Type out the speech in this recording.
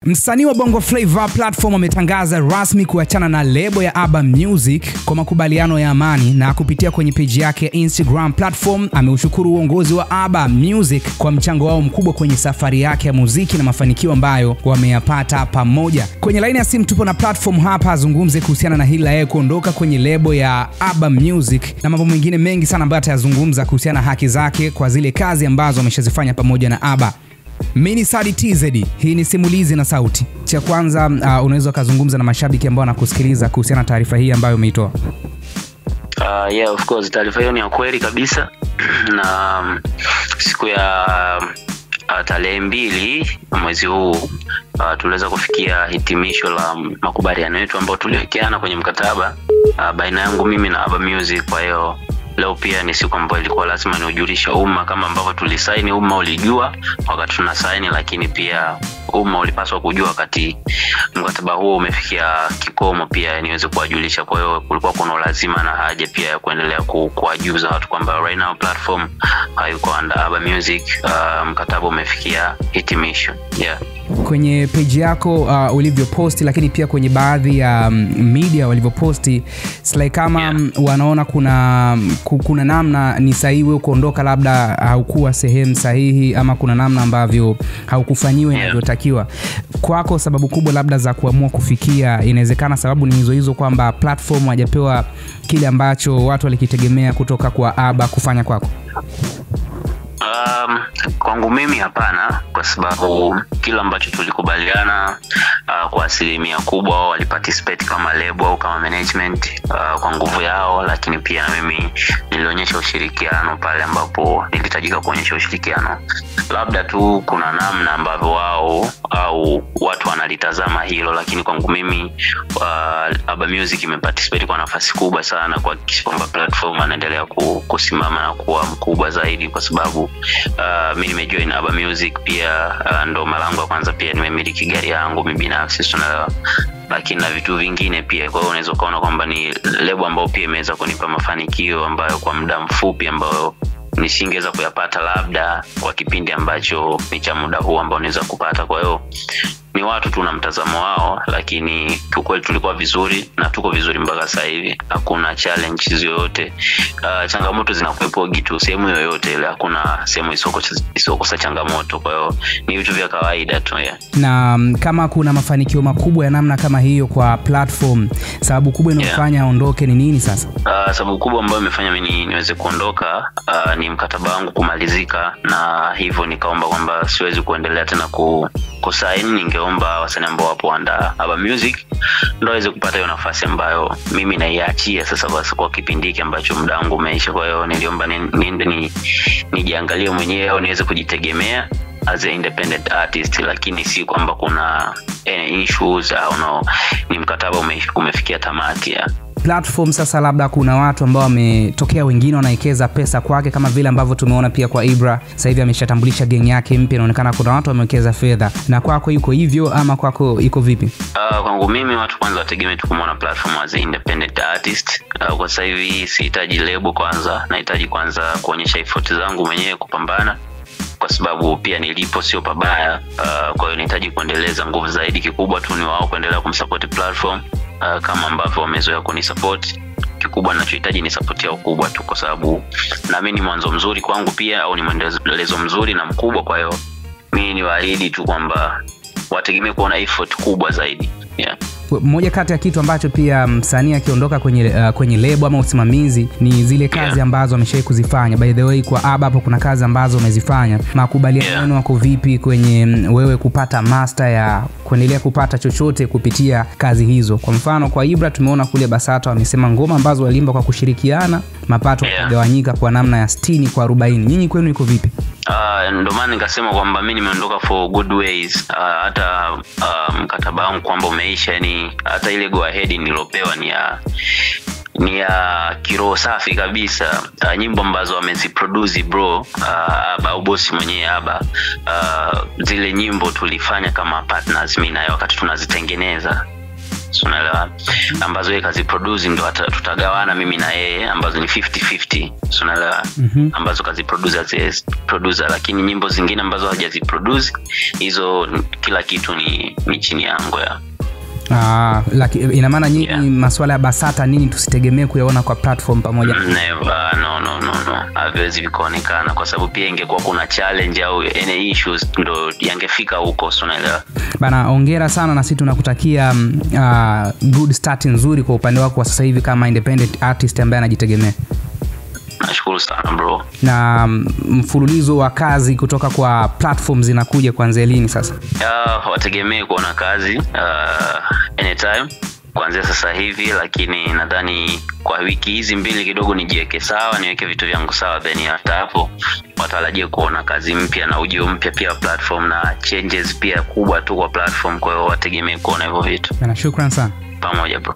Msanii wa Bongo Flava Platform ametangaza rasmi kuachana na lebo ya Aba Music kwa makubaliano ya amani, na kupitia kwenye page yake ya Instagram Platform ameushukuru uongozi wa Aba Music kwa mchango wao mkubwa kwenye safari yake ya muziki na mafanikio ambayo wameyapata pamoja. Kwenye line ya simu tupo na Platform hapa azungumze kuhusiana na hili la yeye kuondoka kwenye lebo ya Aba Music na mambo mengine mengi sana ambayo atayazungumza kuhusiana na haki zake kwa zile kazi ambazo ameshazifanya pamoja na Aba. Mini Sadi TZ, hii ni Simulizi na Sauti. Cha kwanza unaweza kuzungumza na mashabiki ambao wanakusikiliza kuhusiana na taarifa hii ambayo umeitoa? Yeah, of course taarifa hiyo ni ya kweli kabisa. Na siku ya tarehe 2 mwezi huu tuliweza kufikia hitimisho la makubaliano yetu ambayo tuliwekeana kwenye mkataba baina yangu mimi na Aba Music. Kwa hiyo leo pia ni siku ambayo ilikuwa lazima niujulishe umma kama ambavyo tulisaini. Umma ulijua wakati tunasaini, lakini pia umma ulipaswa kujua wakati mkataba huo umefikia kikomo pia niweze kuwajulisha. Kwa hiyo kulikuwa kuna lazima na haja pia ya kuendelea kuwajuza watu kwamba right now Platform hayuko under Aba Music, mkataba umefikia hitimisho. Yeah. Kwenye page yako ulivyoposti, lakini pia kwenye baadhi ya media walivyoposti, slay kama wanaona kuna namna ni sahihi wewe kuondoka, labda haukuwa sehemu sahihi ama kuna namna ambavyo haukufanyiwa inavyotakiwa. Kwako sababu kubwa labda za kuamua kufikia, inawezekana sababu ni hizo kwamba Platform hajapewa kile ambacho watu walikitegemea kutoka kwa Aba kufanya kwako? Kwangu mimi hapana, kwa sababu kila ambacho tulikubaliana kwa asilimia kubwa waliparticipate kama lebo au kama management kwa nguvu yao, lakini pia na mimi nilionyesha ushirikiano pale ambapo nilihitajika kuonyesha ushirikiano. Labda tu kuna namna ambavyo wao au watu wanalitazama hilo, lakini kwangu mimi Aba Music imeparticipate kwa nafasi kubwa sana kwa kwamba Platform anaendelea kusimama na kuwa mkubwa zaidi, kwa sababu mimi nimejoin Aba Music pia ndo malango ya kwanza pia nimemiliki gari yangu mimi binafsi, lakini na vitu vingine pia. Kwa hiyo unaweza kuona kwamba ni lebo ambayo pia imeweza kunipa mafanikio ambayo kwa muda mfupi ambayo nisingeweza kuyapata labda kwa kipindi ambacho ni cha muda huu ambao naweza kupata. Kwa hiyo ni watu tuna mtazamo wao, lakini kwa kweli tulikuwa vizuri na tuko vizuri mpaka sasa hivi. Hakuna challenge yoyote. Changamoto zinakuwepo gitu sehemu yoyote ile, hakuna sehemu isokosa changamoto. Kwa hiyo ni vitu vya kawaida tu. Na kama kuna mafanikio makubwa ya namna kama hiyo kwa Platform, sababu kubwa inayofanya aondoke ni nini sasa? Sababu kubwa ambayo imefanya mimi niweze kuondoka ni mkataba wangu kumalizika, na hivyo nikaomba kwamba siwezi kuendelea tena kusaini. Ningeomba wasanii ambao wapo under Aba Music ndio waweze kupata hiyo nafasi ambayo mimi naiachia sasa kwa kipindi hiki ambacho muda wangu umeisha. Kwa hiyo niliomba niende nijiangalie mwenyewe au niweze kujitegemea as an independent artist, lakini si kwamba kuna issues au ni mkataba umefikia tamati ya Platform. Sasa labda kuna watu ambao wametokea, wengine wanaekeza pesa kwake kama vile ambavyo tumeona pia kwa Ibra. Sasa hivi ameshatambulisha gang yake mpya, inaonekana kuna watu wamewekeza fedha. Na kwako yuko hivyo ama kwako iko vipi? Kwangu mimi watu kwanza wategemee tu kumuona Platform as an independent artist. Kwa sasa hivi sihitaji lebo kwanza, nahitaji kwanza kuonyesha effort zangu mwenyewe kupambana, kwa sababu pia nilipo sio pabaya. Kwa hiyo nahitaji kuendeleza nguvu zaidi. Kikubwa tu ni wao kuendelea kumsupport Platform kama ambavyo wamezoea kunisupport. Kikubwa ninachohitaji ni support yao kubwa tu, kwa sababu na mimi ni mwanzo mzuri kwangu pia, au ni mwendelezo mzuri na mkubwa. Kwa hiyo mimi ni waahidi tu kwamba wategemee kuona effort kubwa zaidi. Yeah. Moja kati ya kitu ambacho pia msanii akiondoka kwenye lebo ama usimamizi ni zile kazi ambazo ameshawahi kuzifanya. By the way, kwa Aba hapo kuna kazi ambazo umezifanya. Makubaliano yako vipi kwenye wewe kupata master ya kuendelea kupata chochote kupitia kazi hizo? Kwa mfano kwa Ibra tumeona kule Basata wamesema ngoma ambazo walimba kwa kushirikiana mapato kugawanyika kwa namna ya 60 kwa 40. Nyinyi kwenu iko vipi? Ndio maana nikasema kwamba mimi nimeondoka for good ways. Hata mkataba wangu kwamba umeisha, yani hata ile go ahead nilopewa ni ya kiroho safi kabisa. Nyimbo ambazo wameziproduce bro Aba boss mwenyewe Aba, zile nyimbo tulifanya kama partners mimi naye wakati tunazitengeneza. unaelewa, ambazo yeye kazi produce ndo tutagawana mimi na yeye, ambazo ni 50-50, unaelewa, ambazo kazi producer, lakini nyimbo zingine ambazo hajazi produce hizo kila kitu ni chini yangu ya. Ina maana nyinyi masuala ya BASATA nini tusitegemee kuyaona kwa platform pamoja? Never, no. Haviwezi vikaonekana kwa sababu pia ingekuwa kuna challenge au any issues ndo yangefika huko, unaelewa. Bana, hongera sana na sisi tunakutakia good start nzuri kwa upande wako sasa hivi kama independent artist ambaye anajitegemea. Nashukuru sana bro. Na mfululizo wa kazi kutoka kwa platforms zinakuja kuanzia lini sasa? Wategemee kuona kazi anytime kuanzia sasa hivi, lakini nadhani kwa wiki hizi 2 kidogo nijiweke sawa, niweke vitu vyangu sawa, then after hapo watarajie kuona kazi mpya na ujio mpya pia platform na changes pia kubwa tu kwa platform, kwa hiyo wategemee kuona hivyo vitu. Na shukrani sana. Pamoja bro.